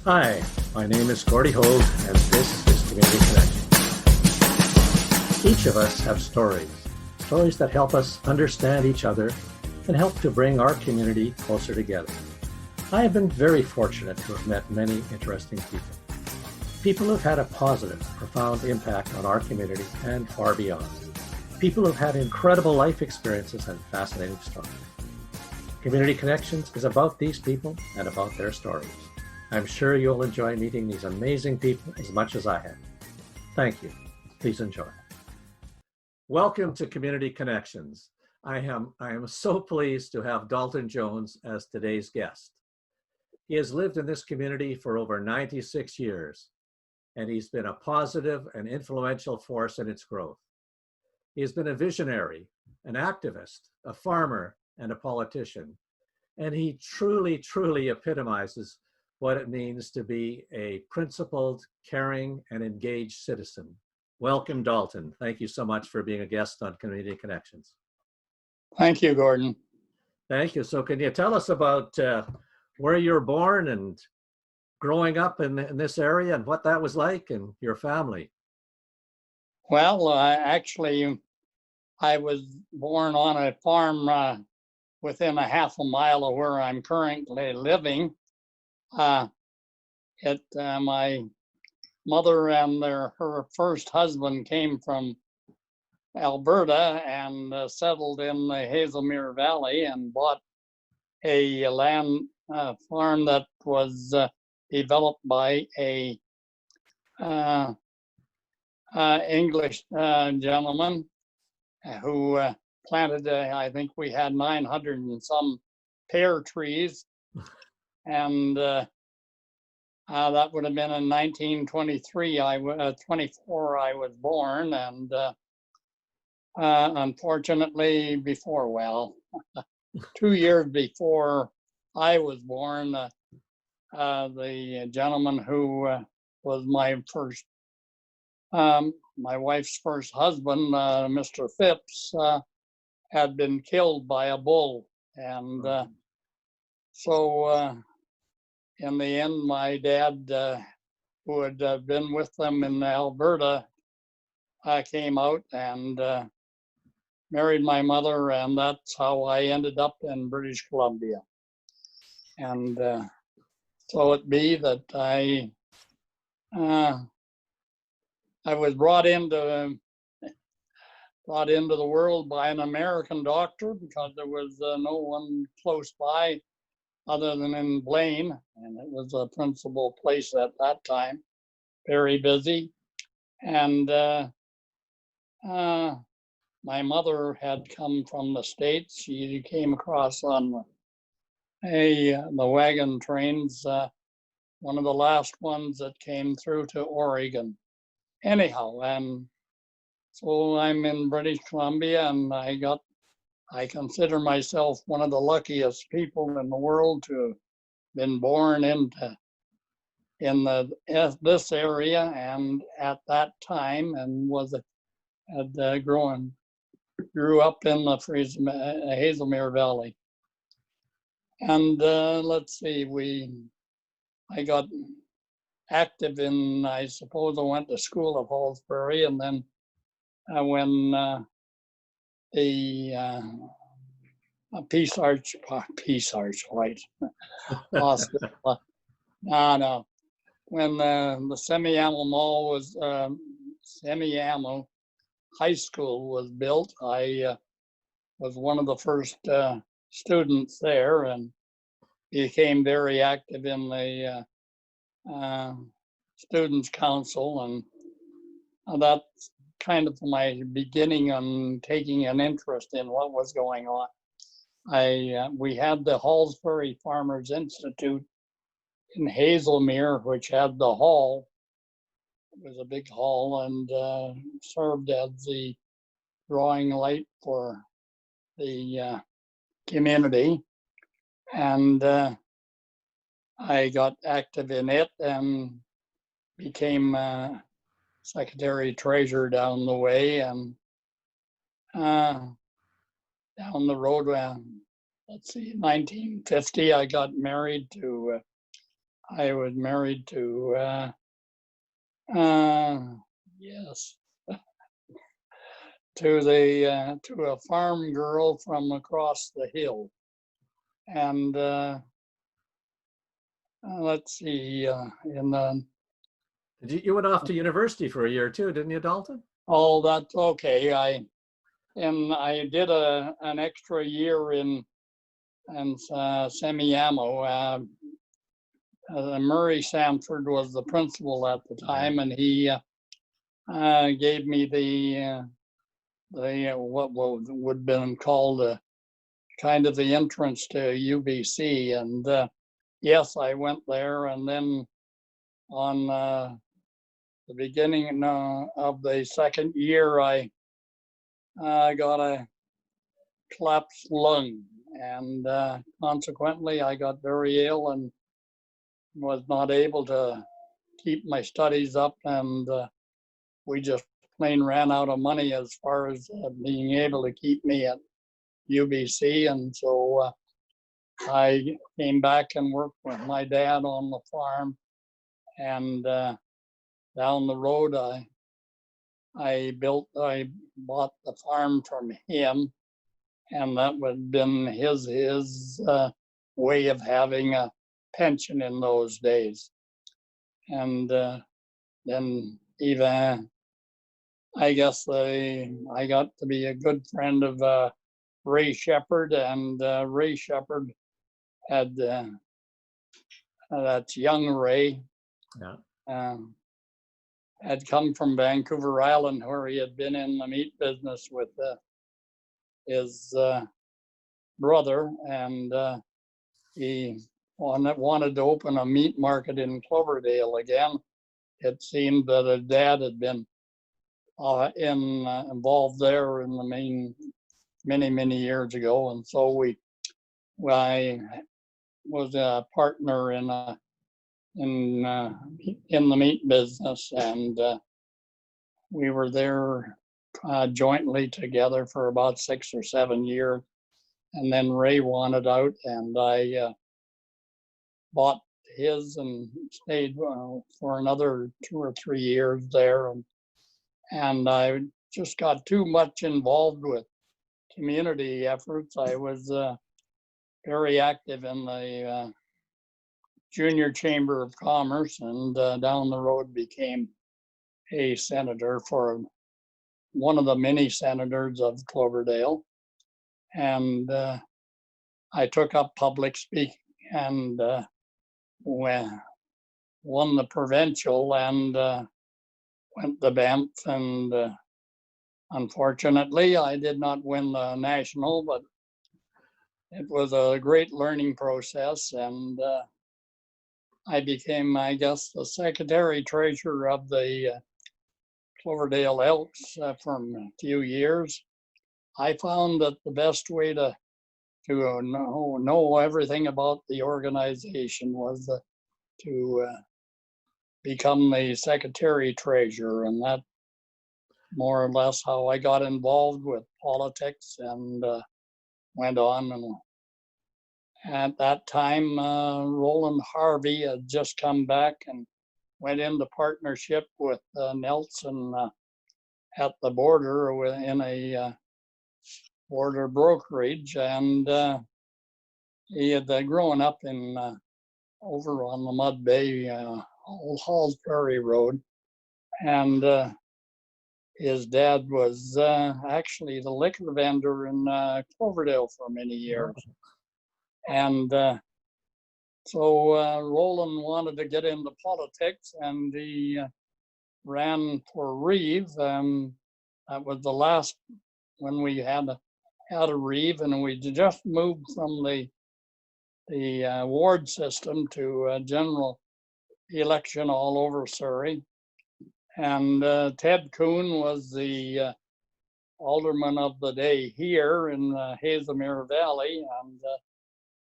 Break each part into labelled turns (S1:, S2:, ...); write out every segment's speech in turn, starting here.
S1: Hi, my name is Gordy Hogue, and this is Community Connection. Each of us have stories that help us understand each other and help to bring our community closer together. I have been very fortunate to have met many interesting people who've had a positive, profound impact on our community and far beyond. People who've had incredible life experiences and fascinating stories. Community Connections is about these people and about their stories. I'm sure you'll enjoy meeting these amazing people as much as I have. Thank you. Please enjoy. Welcome to Community Connections. I am so pleased to have Dalton Jones as today's guest. He has lived in this community for over 96 years, and he's been a positive and influential force in its growth. He has been a visionary, an activist, a farmer, and a politician, and he truly epitomizes what it means to be a principled, caring, and engaged citizen. Welcome, Dalton. Thank you so much for being a guest on Community Connections.
S2: Thank you, Gordon.
S1: Thank you. So can you tell us about where you were born and growing up in this area and what that was like and your family?
S2: Well, actually, I was born on a farm within a half a mile of where I'm currently living. My mother and her first husband came from Alberta and settled in the Hazelmere Valley and bought a land farm that was developed by a English gentleman who planted, I think we had 900 and some pear trees. And that would have been in 1923. 24, I was born, and unfortunately, 2 years before I was born, the gentleman who was my wife's first husband, Mr. Phipps, had been killed by a bull, and so. In the end, my dad, who had been with them in Alberta, came out and married my mother, and that's how I ended up in British Columbia. And so it be that I was brought into the world by an American doctor because there was no one close by other than in Blaine, and it was a principal place at that time, very busy. And my mother had come from the States. She came across on the wagon trains, one of the last ones that came through to Oregon. Anyhow, and so I'm in British Columbia, and I consider myself one of the luckiest people in the world to have been born in this area and at that time, and grew up in the Hazelmere Valley. And let's see, I got active I suppose I went to school at Hallsbury, and then when the Peace Arch, right? Hospital. No. When the Semiahmoo High School was built, I was one of the first students there and became very active in the Students' Council, and that's kind of my beginning on taking an interest in what was going on. We had the Hallsbury Farmers Institute in Hazelmere, which had the hall. It was a big hall and served as the drawing light for the community. And I got active in it and became secretary treasurer down the way, and down the road, let's see, 1950, I got married to I was married to, yes, to a farm girl from across the hill. And let's see, in the,
S1: You went off to university for a year too, didn't you, Dalton?
S2: oh, that's okay. I did an extra year in Semiamo. Murray Sanford was the principal at the time, and he gave me the what would have been called kind of the entrance to UBC. And yes, I went there, and then on the beginning of the second year, I got a collapsed lung, and consequently, I got very ill and was not able to keep my studies up, and we just plain ran out of money as far as being able to keep me at UBC, and so I came back and worked with my dad on the farm, and down the road, I bought the farm from him, and that would have been his way of having a pension in those days. And then even I guess I got to be a good friend of Ray Shepherd, and Ray Shepherd had that's young Ray.
S1: Yeah.
S2: Had come from Vancouver Island, where he had been in the meat business with his brother, and he wanted to open a meat market in Cloverdale again. It seemed that his dad had been involved there in the many years ago, and so I was a partner in the meat business, and we were there jointly together for about 6 or 7 years, and then Ray wanted out, and I bought his and stayed for another 2 or 3 years there, and I just got too much involved with community efforts. I was very active in the Junior Chamber of Commerce, and down the road became a senator for one of the many senators of Cloverdale. And I took up public speaking and won the provincial and went to Banff. And unfortunately, I did not win the national, but it was a great learning process. And I became, I guess, the secretary treasurer of the Cloverdale Elks for a few years. I found that the best way to know everything about the organization was to become the secretary treasurer, and that more or less how I got involved with politics and went on. And at that time, Roland Harvey had just come back and went into partnership with Nelson at the border in a border brokerage, and he had grown up in over on the Mud Bay, Old Halls Prairie Road, and his dad was actually the liquor vendor in Cloverdale for many years. And so Roland wanted to get into politics, and he ran for Reeve. That was the last when we had a Reeve, and we just moved from the ward system to general election all over Surrey. And Ted Kuhn was the alderman of the day here in Hazelmere Valley. And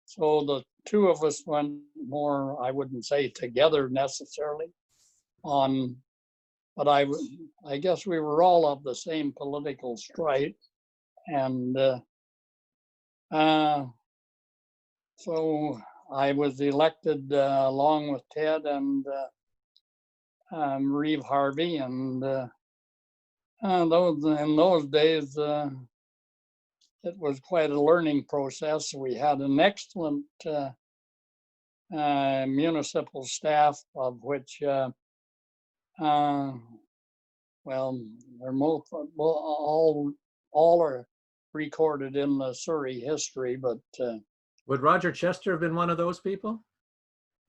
S2: so the two of us went more, I wouldn't say together necessarily, but I guess we were all of the same political stripe. And so I was elected along with Ted and Reeve Harvey, and in those days, it was quite a learning process. We had an excellent municipal staff, of which, well, they're all are recorded in the Surrey history, but
S1: Would Roger Chester have been one of those people?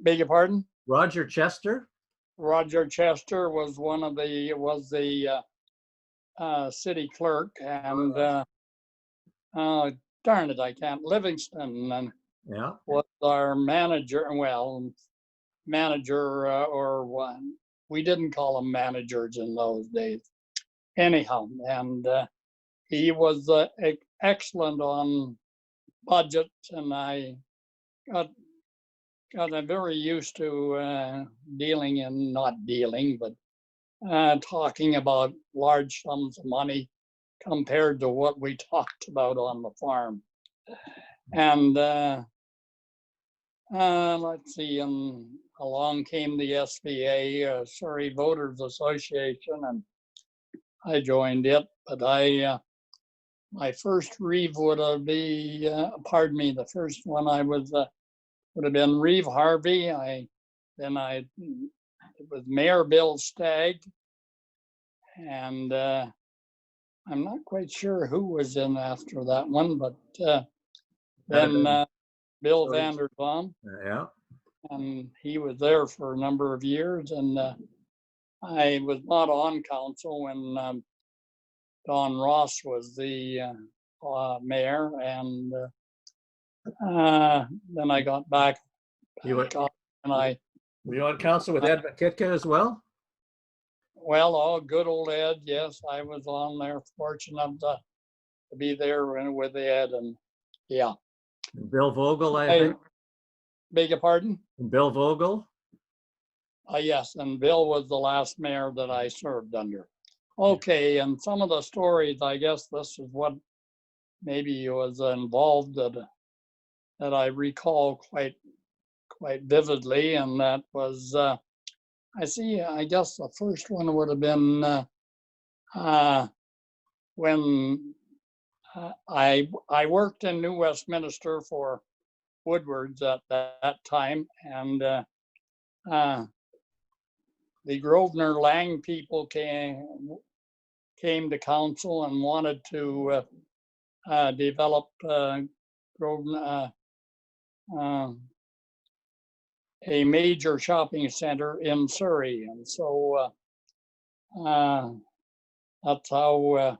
S2: beg your pardon?
S1: Roger Chester?
S2: Roger Chester was the city clerk, and darn it, I can't. Livingston and
S1: Yeah.
S2: was our manager. Well, manager or one. We didn't call them managers in those days. Anyhow, and he was excellent on budget, and I got very used to talking about large sums of money compared to what we talked about on the farm. And let's see, along came the SVA, Surrey Voters Association, and I joined it. But my first Reeve the first one I was would have been Reeve Harvey. It was Mayor Bill Stagg, and I'm not quite sure who was in after that one, but then Bill Vanderboom,
S1: Yeah.
S2: and he was there for a number of years, and I was not on council when Don Ross was the mayor, and then I got back on, and
S1: Were you on council with Ed McKitka as well?
S2: Well, good old Ed, yes, I was on there, fortunate to be there with Ed, and yeah.
S1: Bill Vogel, I think.
S2: Beg your pardon?
S1: Bill Vogel?
S2: Yes, and Bill was the last mayor that I served under. Okay, and some of the stories, I guess this is what maybe was involved that I recall quite vividly, and that was, I guess the first one would have been when I worked in New Westminster for Woodward's at that time, and the Grosvenor Lang people came to council and wanted to develop a major shopping center in Surrey, and so that's how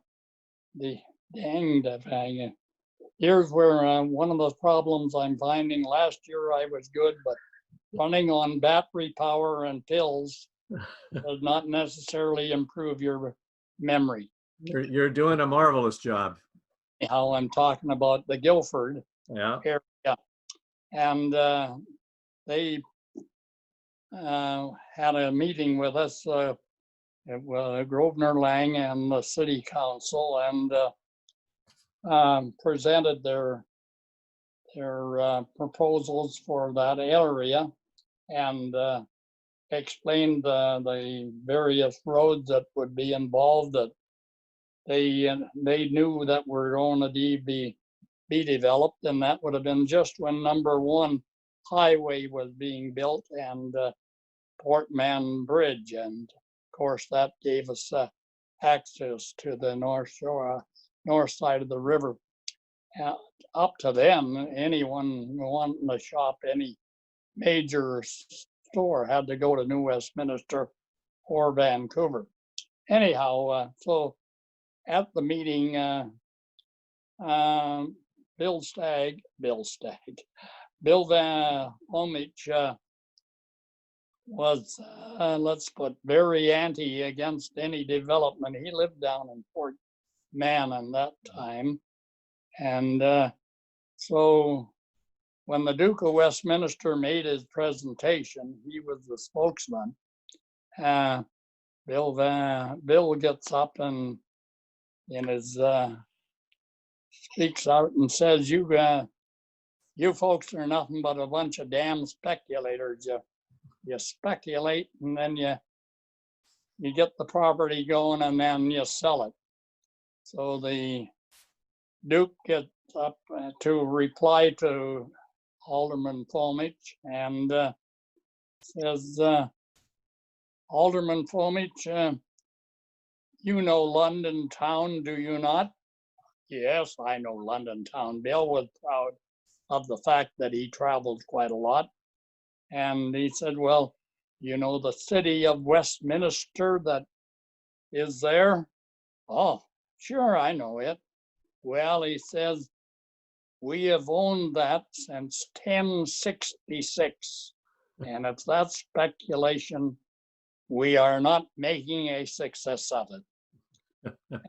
S2: here's where one of the problems I'm finding. Last year I was good, but running on battery power and pills does not necessarily improve your memory.
S1: You're doing a marvelous job.
S2: How I'm talking about the Guildford area, and they had a meeting with us, Grosvenor Lang and the city council, and presented their proposals for that area, and explained the various roads that would be involved, that they knew that were going to be developed, and that would have been just when number 1 highway was being built, and Portman Bridge, and of course that gave us access to the north side of the river. Up to then, anyone wanting to shop any major store had to go to New Westminster or Vancouver. Anyhow, so at the meeting, Bill Van Homich was, let's put, very anti against any development. He lived down in Port Mann that time. And so when the Duke of Westminster made his presentation, he was the spokesman. Bill gets up and in his speaks out and says, you folks are nothing but a bunch of damn speculators. You speculate and then you get the property going and then you sell it. So the Duke gets up to reply to Alderman Fomich and says, Alderman Fomich, you know London town, do you not? Yes, I know London town. Bill was proud of the fact that he traveled quite a lot. And he said, well, you know the city of Westminster that is there? Oh, sure, I know it. Well, he says, we have owned that since 1066. And if that's speculation, we are not making a success of it.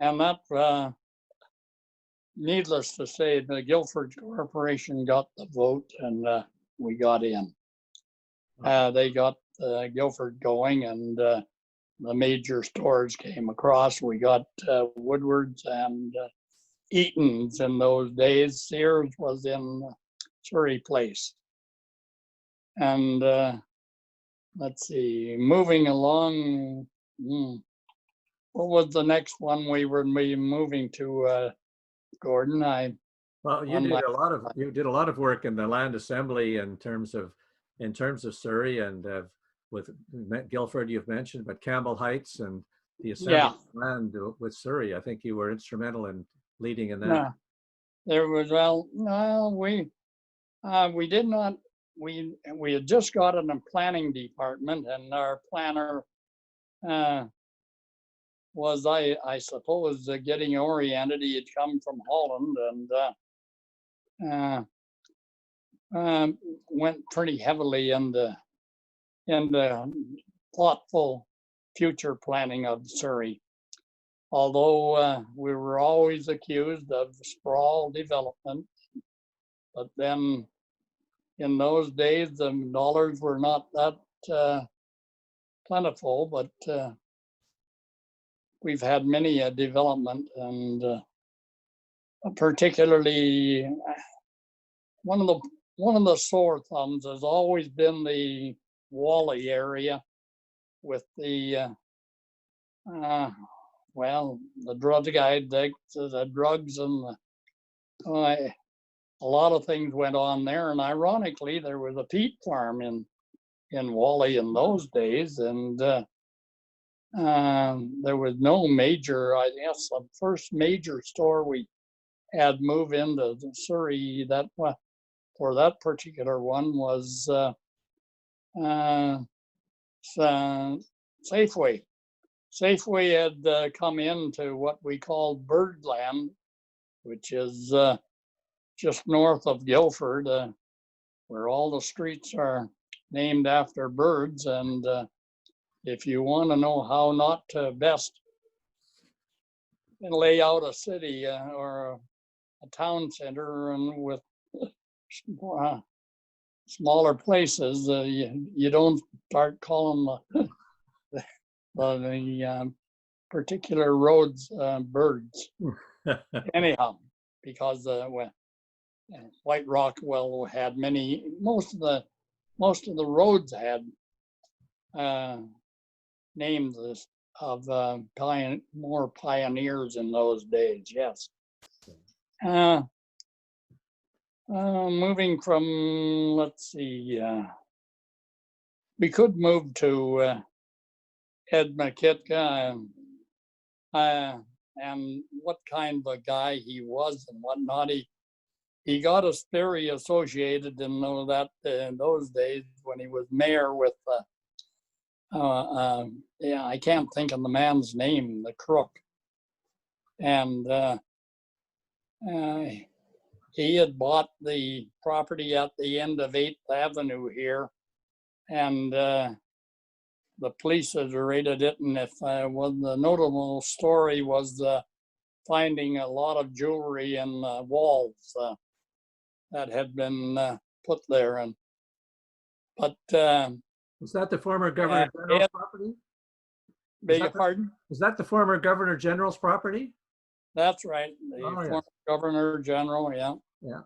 S2: And that, needless to say, the Guilford Corporation got the vote and we got in. They got Guilford going and the major stores came across. We got Woodward's and Eaton's in those days. Sears was in Surrey Place. And let's see, moving along, what was the next one we were moving to, Gordon?
S1: Well, you did a lot of work in the land assembly in terms of Surrey and with Guilford you've mentioned, but Campbell Heights and the assembly land with Surrey. I think you were instrumental in leading in that.
S2: There was we did not. We had just got in a planning department, and our planner was, I suppose, getting oriented. He had come from Holland and went pretty heavily in the thoughtful future planning of Surrey. Although we were always accused of sprawl development, but then in those days the dollars were not that plentiful, but we've had many a development, and particularly one of the sore thumbs has always been the Whalley area with the the drug addicts, the drugs, and a lot of things went on there. And ironically, there was a peat farm in Whalley in those days, and there was no major. I guess the first major store we had move into Surrey that for that particular one was Safeway. Safeway had come into what we called Birdland, which is just north of Guilford, where all the streets are named after birds. And if you want to know how not to best lay out a city or a town center and with smaller places, you don't start calling the particular roads birds. Anyhow, because White Rock had most of the roads had names of more pioneers in those days. Yes. Moving from, let's see, we could move to Ed McKitka and what kind of a guy he was and whatnot. He got us very associated in those days when he was mayor with, I can't think of the man's name, the crook. And he had bought the property at the end of 8th Avenue here, and the police had raided it, and the notable story was finding a lot of jewelry in walls that had been put there. But
S1: was that the former Governor General's property?
S2: Beg your pardon?
S1: Is that the former Governor General's property?
S2: That's right, the former Governor General, yeah.
S1: Yeah.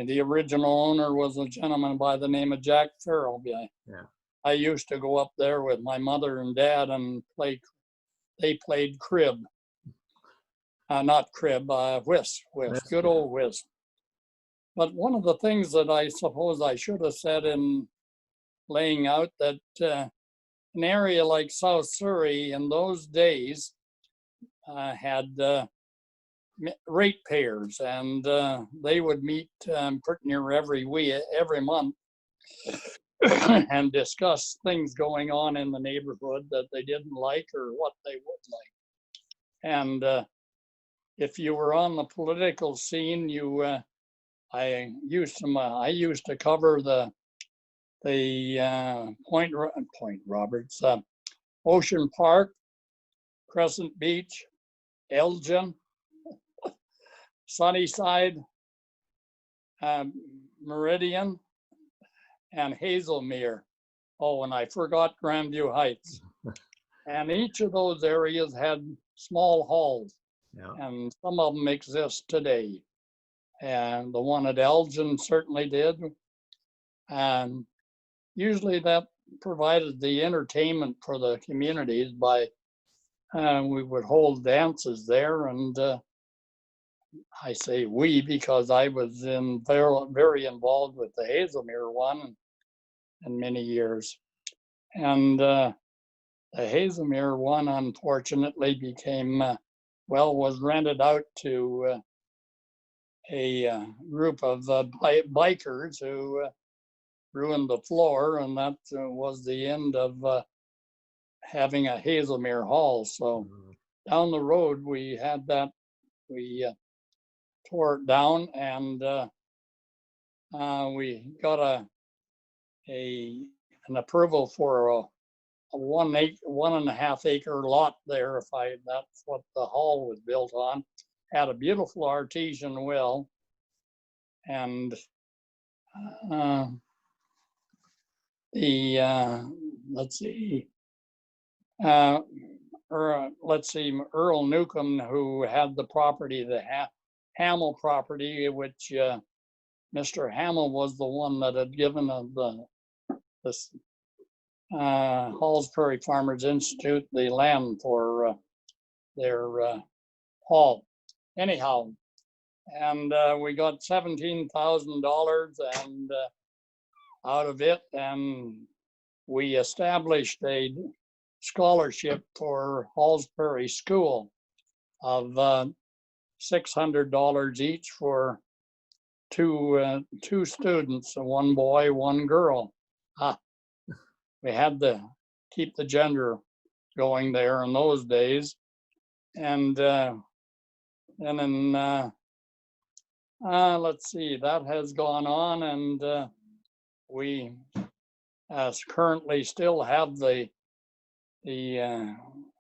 S2: The original owner was a gentleman by the name of Jack Farrell.
S1: Yeah.
S2: I used to go up there with my mother and dad and play. They played crib. Not crib, whist, good old whist. But one of the things that I suppose I should have said in laying out that an area like South Surrey in those days had ratepayers, and they would meet pretty near every month and discuss things going on in the neighborhood that they didn't like or what they would like. And if you were on the political scene, I used to cover the Point Roberts, Ocean Park, Crescent Beach, Elgin, Sunnyside, Meridian, and Hazelmere. Oh, and I forgot Grandview Heights. And each of those areas had small halls, and some of them exist today. And the one at Elgin certainly did. And usually that provided the entertainment for the communities by, we would hold dances there. And I say we because I was very involved with the Hazelmere one in many years. And the Hazelmere one unfortunately was rented out to a group of bikers who ruined the floor, and that was the end of having a Hazelmere Hall. So down the road we had that, we tore it down, and we got an approval for a 1.5 acre lot there. That's what the hall was built on. Had a beautiful artesian well, and Earl Newcomb, who had the property, the Hamill property, which Mr. Hamill was the one that had given this Halls Prairie Farmers Institute the land for their hall. Anyhow, and we got $17,000 and out of it, and we established a scholarship for Halls Prairie School of $600 each for two students, one boy, one girl. We had to keep the gender going there in those days. And then in, that has gone on, and we currently still have the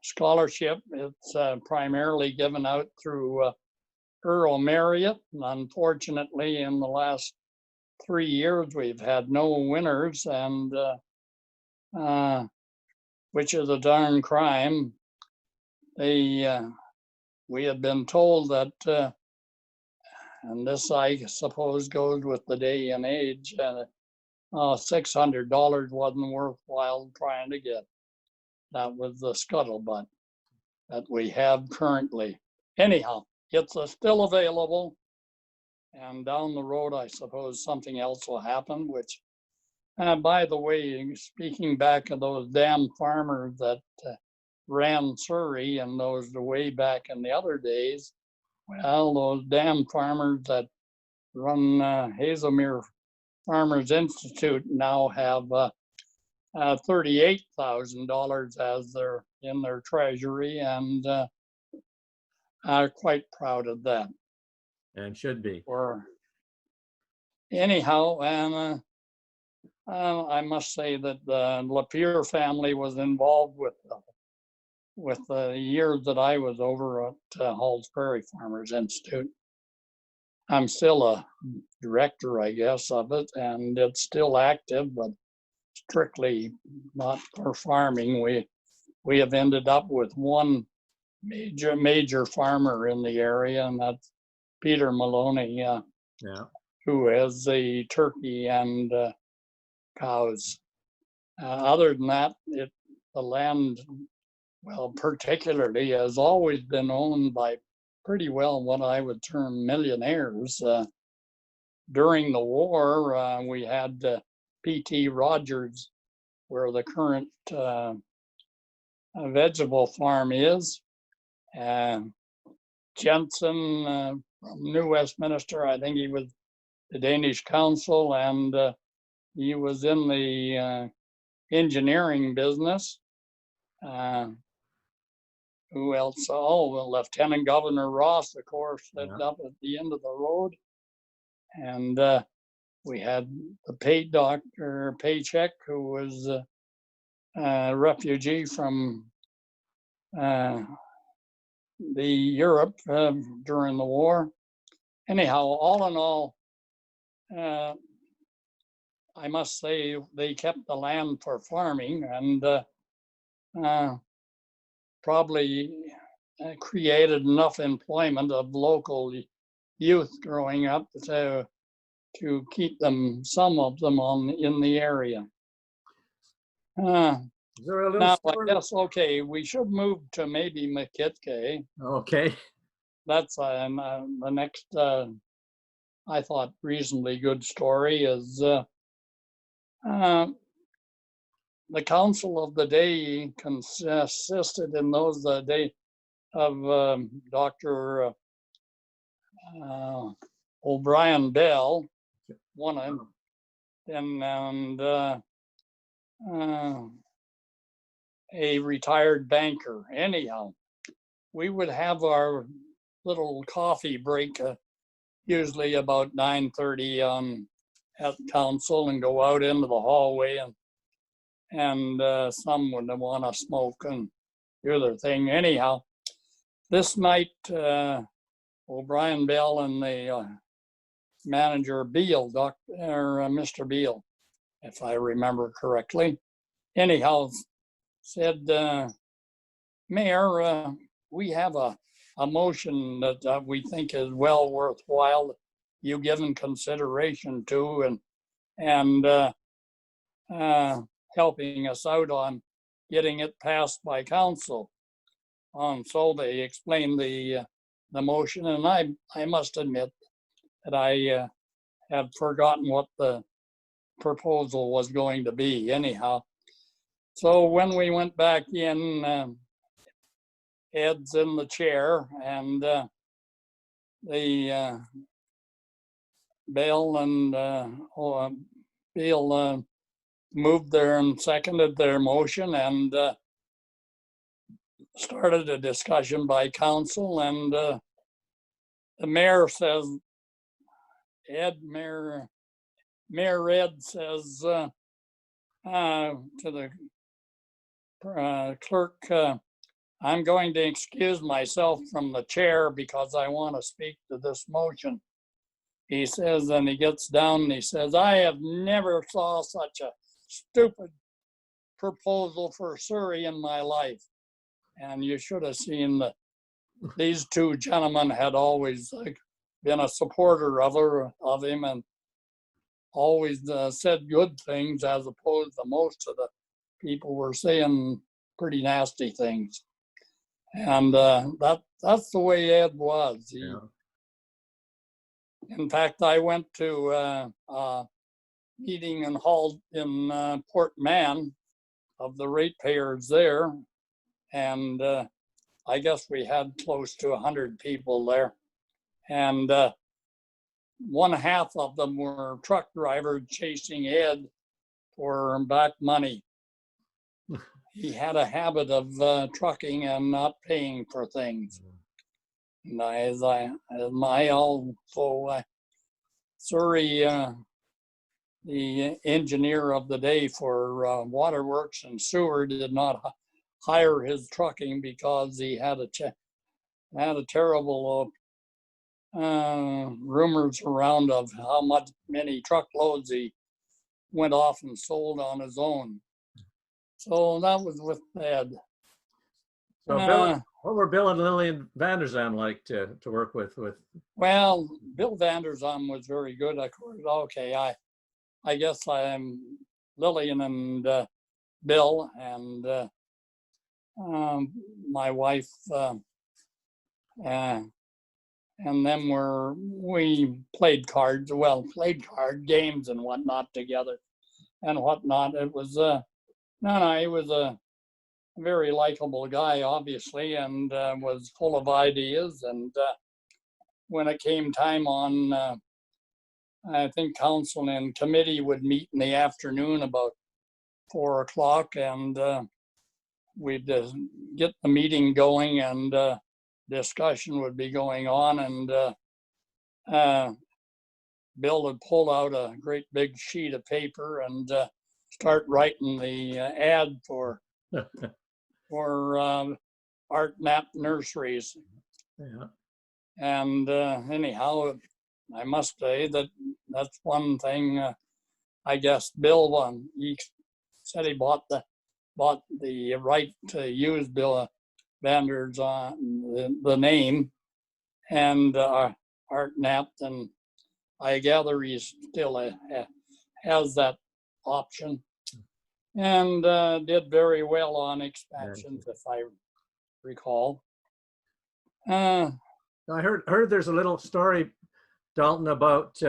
S2: scholarship. It's primarily given out through Earl Marriott. Unfortunately, in the last 3 years, we've had no winners, and which is a darn crime. We have been told that, and this I suppose goes with the day and age, $600 wasn't worthwhile trying to get. That was the scuttlebutt that we have currently. Anyhow, it's still available, and down the road, I suppose something else will happen, which, by the way, speaking back of those damn farmers that ran Surrey and those way back in the other days, well, those damn farmers that run Hazelmere Farmers Institute now have $38,000 as in their treasury, and are quite proud of that.
S1: And should be.
S2: Anyhow, and I must say that the Lapierre family was involved with the years that I was over at Halls Prairie Farmers Institute. I'm still a director, I guess, of it, and it's still active, but strictly not for farming. We have ended up with one major farmer in the area, and that's Peter Maloney.
S1: Yeah.
S2: who has the turkey and cows. Other than that, the land, well, particularly, has always been owned by pretty well what I would term millionaires. During the war, we had P.T. Rogers, where the current vegetable farm is. Jensen from New Westminster, I think he was the Danish consul, and he was in the engineering business. Who else? Oh, well, Lieutenant Governor Ross, of course, lived up at the end of the road. And we had the Paycheck, who was a refugee from the Europe during the war. Anyhow, all in all, I must say they kept the land for farming, and probably created enough employment of local youth growing up to keep them, some of them, in the area.
S1: Is there a little
S2: Now,
S1: story?
S2: I guess, okay, we should move to maybe McKitke.
S1: Okay.
S2: That's the next, I thought, reasonably good story is the council of the day consisted in those days of Dr. O'Brien Bell, one of them, and a retired banker. Anyhow, we would have our little coffee break usually about 9:30 at council, and go out into the hallway, and some would want to smoke and do their thing. Anyhow, this night, O'Brien Bell and the manager Beale, Mr. Beale, if I remember correctly, anyhow, said, Mayor, we have a motion that we think is well worthwhile you given consideration to, and helping us out on getting it passed by council. So they explained the motion, and I must admit that I had forgotten what the proposal was going to be anyhow. So when we went back in, Ed's in the chair, and the Bale and Beale moved there and seconded their motion, and started a discussion by council, and the mayor says, Mayor Ed says to the clerk, I'm going to excuse myself from the chair because I want to speak to this motion. He says, and he gets down and he says, I have never saw such a stupid proposal for Surrey in my life. And you should have seen that these two gentlemen had always been a supporter of him, and always said good things, as opposed to most of the people were saying pretty nasty things. And that's the way Ed was. In fact, I went to a meeting in Port Mann of the ratepayers there, and I guess we had close to 100 people there, and one half of them were truck drivers chasing Ed for back money. He had a habit of trucking and not paying for things. And Surrey, the engineer of the day for waterworks and sewer, did not hire his trucking because he had a terrible rumors around of how many truckloads he went off and sold on his own. So that was with Ed.
S1: So What were Bill and Lillian Vanderzam like to work with?
S2: Well, Bill Vanderzam was very good. Of course, okay, I guess I'm Lillian and Bill and my wife and then we played cards. Well, played card games and whatnot together and whatnot. It was no, he was a very likable guy, obviously, and was full of ideas. And when it came time on, I think council and committee would meet in the afternoon about 4 o'clock, and we'd get the meeting going, and discussion would be going on, and Bill would pull out a great big sheet of paper and start writing the ad for Art Nap Nurseries.
S1: Yeah.
S2: And anyhow, I must say that that's one thing. I guess Bill he said he bought the right to use Bill Vander's the name and Art Nap, and I gather he still has that option, and did very well on expansions, if I recall.
S1: I heard there's a little story, Dalton, about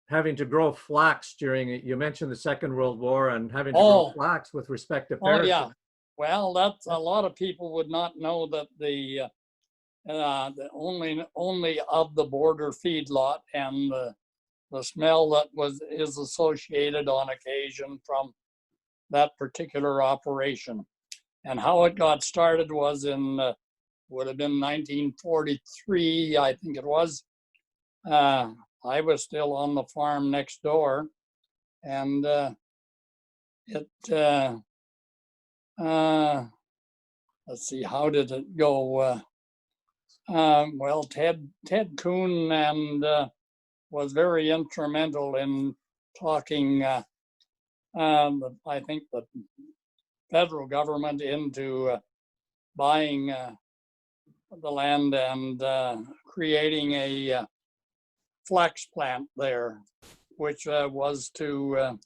S1: having to grow flax during it. You mentioned the Second World War and having to grow flax with respect to parachutes.
S2: Yeah. Well, that's a lot of people would not know that the only of the border feedlot and the smell that is associated on occasion from that particular operation. And how it got started was in would have been 1943, I think it was. I was still on the farm next door, and let's see, how did it go? Well, Ted Kuhn and was very instrumental in talking, I think, the federal government into buying the land and creating a flax plant there, which was to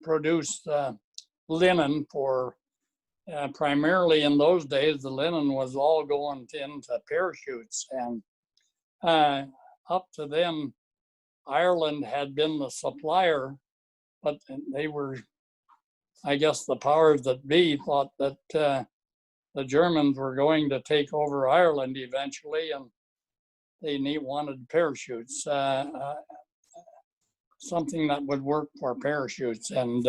S2: produce linen for primarily in those days. The linen was all going into parachutes, and up to then Ireland had been the supplier, but they were, I guess the powers that be thought that the Germans were going to take over Ireland eventually, and they wanted parachutes, something that would work for parachutes. And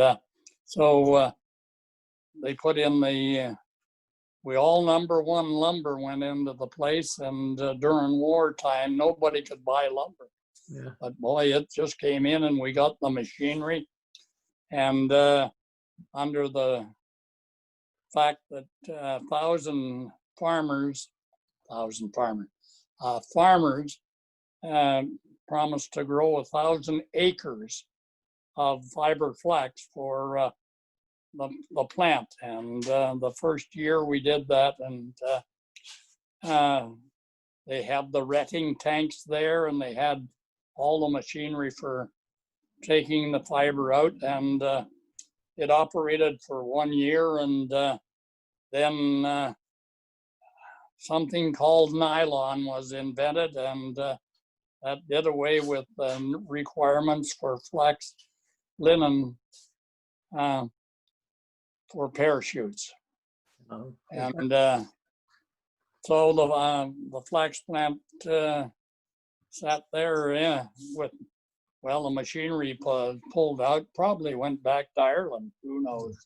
S2: so they put in we all number one lumber went into the place, and during wartime, nobody could buy lumber.
S1: Yeah.
S2: But boy, it just came in, and we got the machinery. And under the fact that farmers promised to grow 1,000 acres of fiber flax for the plant. And the first year we did that, and they had the retting tanks there, and they had all the machinery for taking the fiber out, and it operated for 1 year, and then something called nylon was invented, and that did away with requirements for flax linen for parachutes. And so the flax plant sat there with, well, the machinery pulled out, probably went back to Ireland, who knows.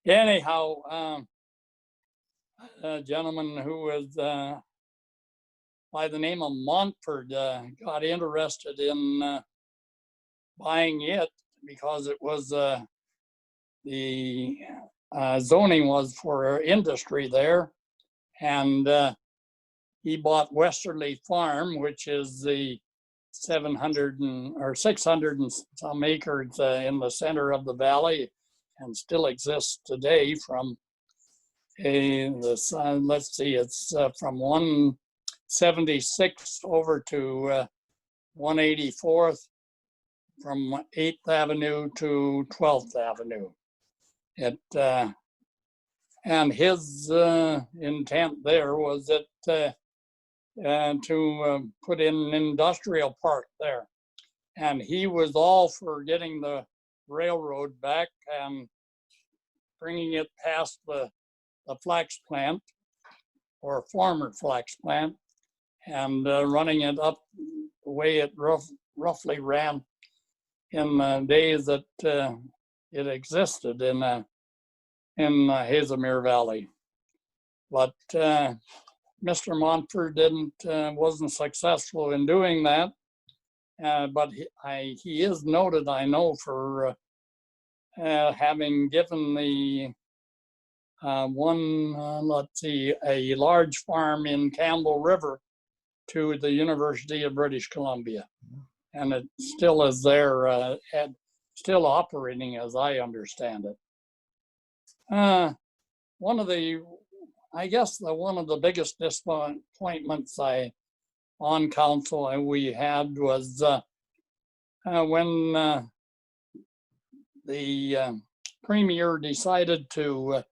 S2: Anyhow, a gentleman who was by the name of Montford got interested in buying it because it was the zoning was for industry there, and he bought Westerly Farm, which is the 600 and some acres in the center of the valley, and still exists today from let's see, it's from 176 over to 184th, from 8th Avenue to 12th Avenue. And his intent there was to put in an industrial park there. And he was all for getting the railroad back and bringing it past the flax plant, or former flax plant, and running it up the way it roughly ran in the days that it existed in Hazelmere Valley. But Mr. Montford wasn't successful in doing that. But he is noted, I know, for having given the a large farm in Campbell River to the University of British Columbia. And it still is there, and still operating as I understand it. One of the biggest disappointments on council we had was when the premier decided to,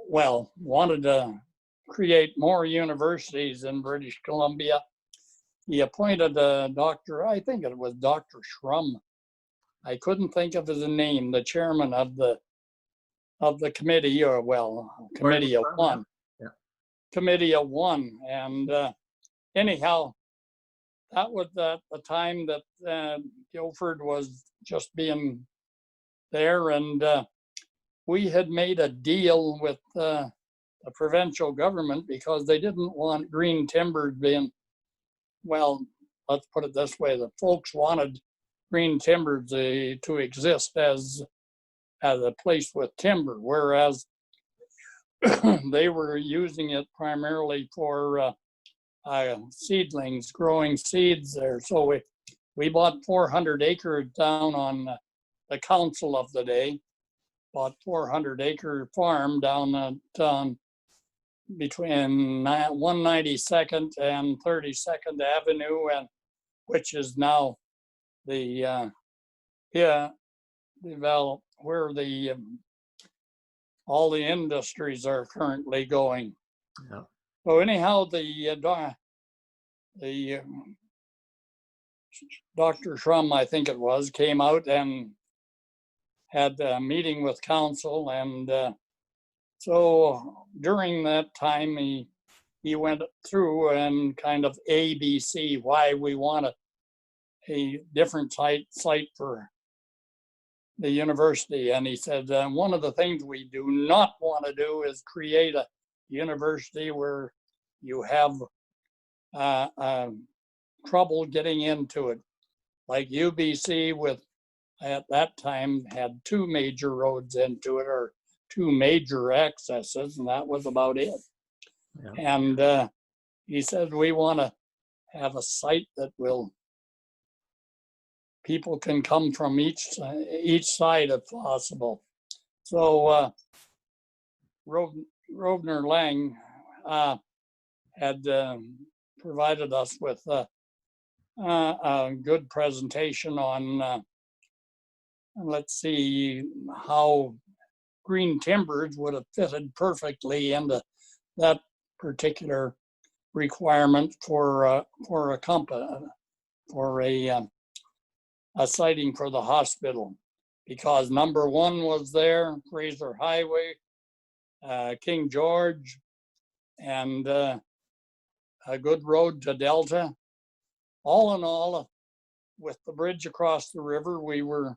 S2: wanted to create more universities in British Columbia. He appointed a doctor, I think it was Dr. Shrum. I couldn't think of his name, the chairman of the committee, committee of one. Yeah. Committee of one. And anyhow, that was at the time that Guildford was just being there, and we had made a deal with the provincial government because they didn't want green timber being, let's put it this way, the folks wanted green timber to exist as a place with timber, whereas they were using it primarily for seedlings, growing seeds there. So we bought 400 acres down on the council of the day, bought 400-acre farm down between 192nd and 32nd Avenue, and which is now the developed where all the industries are currently going. Yeah. So anyhow, the Dr. Shrum, I think it was, came out and had a meeting with council, and so during that time he went through and kind of ABC why we want a different site for the university. And he said, one of the things we do not want to do is create a university where you have trouble getting into it. Like UBC at that time had 2 major roads into it, or 2 major accesses, and that was about it. Yeah. And he said, we want to have a site that people can come from each side if possible. So Rovner Lang had provided us with a good presentation on, let's see, how green timbers would have fitted perfectly into that particular requirement for a siting for the hospital, because number 1 was there, Fraser Highway, King George, and a good road to Delta. All in all, with the bridge across the river, we were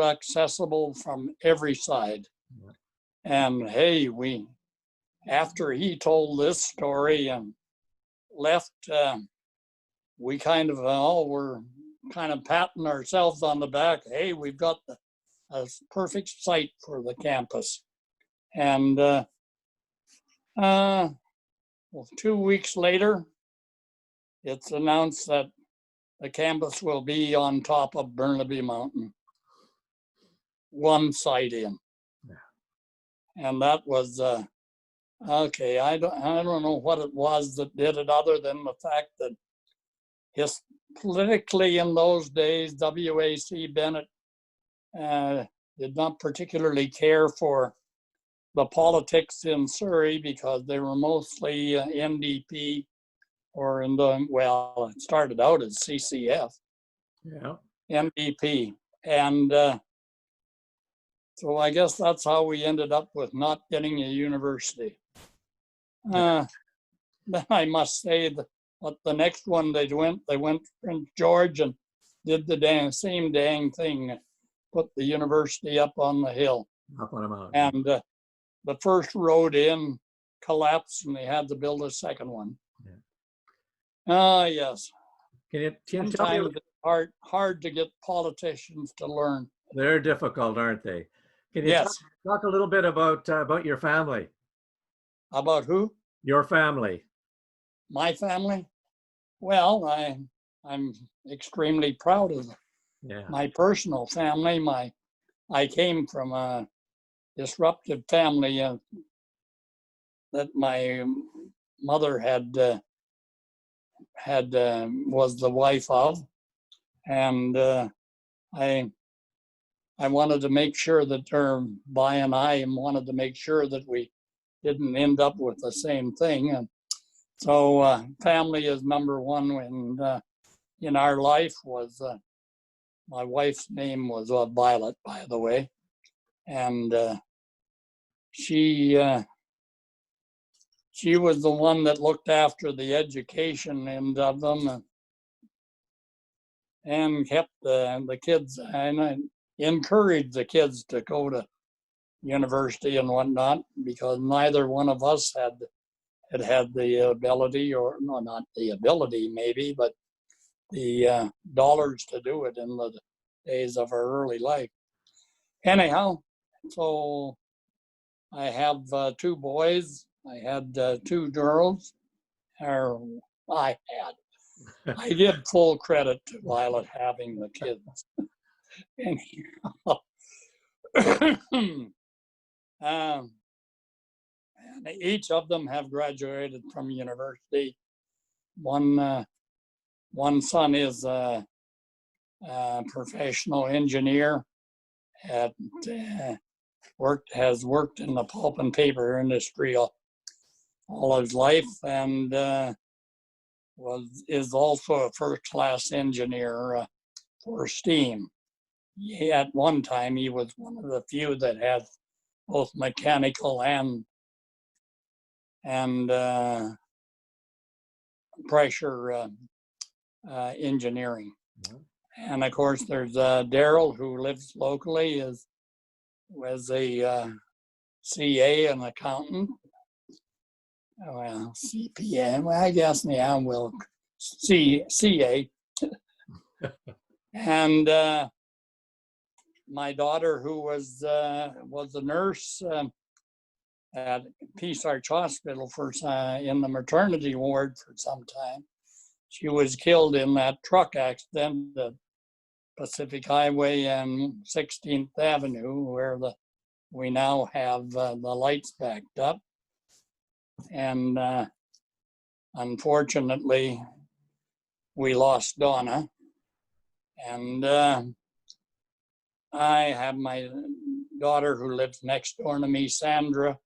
S2: accessible from every side. And hey, after he told this story and left, we kind of were kind of patting ourselves on the back. Hey, we've got a perfect site for the campus. And 2 weeks later, it's announced that the campus will be on top of Burnaby Mountain, one site in. And that was, okay, I don't know what it was that did it, other than the fact that politically in those days, W.A.C. Bennett did not particularly care for the politics in Surrey, because they were mostly NDP, or it started out as CCF,
S1: Yeah.
S2: NDP. And so I guess that's how we ended up with not getting a university. Then I must say that the next one they went to Prince George and did the same dang thing, put the university up on the hill.
S1: Up on a mountain.
S2: And the first road in collapsed, and they had to build a second one. Yes.
S1: Can you tell me?
S2: Sometimes it's hard to get politicians to learn.
S1: They're difficult, aren't they? Can you
S2: Yes.
S1: talk a little bit about your family?
S2: About who?
S1: Your family.
S2: My family? Well, I'm extremely proud of my personal family. I came from a disruptive family that my mother was the wife of, and I wanted to make sure that, Vi and I wanted to make sure that we didn't end up with the same thing. And so family is number one. And in our life was, my wife's name was Violet, by the way. And she was the one that looked after the education end of them, and kept the kids, and I encouraged the kids to go to university and whatnot, because neither one of us had the ability, or no, not the ability maybe, but the dollars to do it in the days of our early life. Anyhow, so I have 2 boys. I had 2 girls. I give full credit to Violet having the kids. Anyhow, and each of them have graduated from university. One son is a professional engineer, has worked in the pulp and paper industry all his life, and is also a first-class engineer for steam. At one time, he was one of the few that had both mechanical and pressure engineering. And of course, there's Daryl, who lives locally, was a CA, an accountant. Well, CPA, well, I guess, CA. And my daughter, who was a nurse at Peace Arch Hospital in the maternity ward for some time. She was killed in that truck accident at Pacific Highway and 16th Avenue, where we now have the lights backed up. And unfortunately, we lost Donna. And I have my daughter, who lives next door to me, Sandra,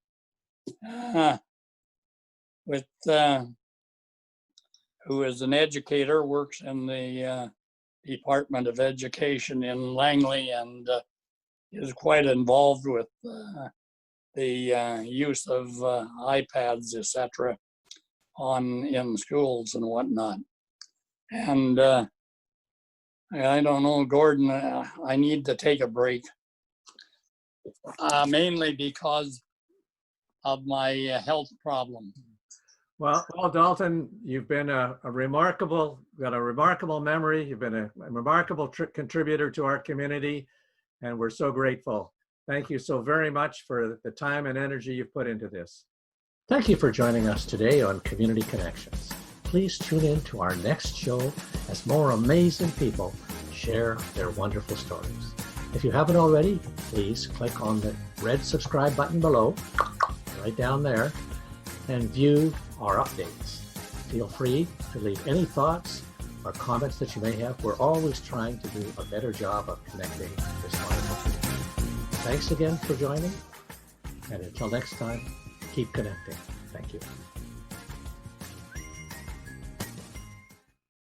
S2: who is an educator, works in the Department of Education in Langley, and is quite involved with the use of iPads, etc., in schools and whatnot. And I don't know, Gordon, I need to take a break, mainly because of my health problem.
S1: Well, Dalton, you've been got a remarkable memory. You've been a remarkable contributor to our community, and we're so grateful. Thank you so very much for the time and energy you've put into this. Thank you for joining us today on Community Connections. Please tune in to our next show as more amazing people share their wonderful stories. If you haven't already, please click on the red subscribe button below, right down there, and view our updates. Feel free to leave any thoughts or comments that you may have. We're always trying to do a better job of connecting this wonderful community. Thanks again for joining, and until next time, keep connecting. Thank you.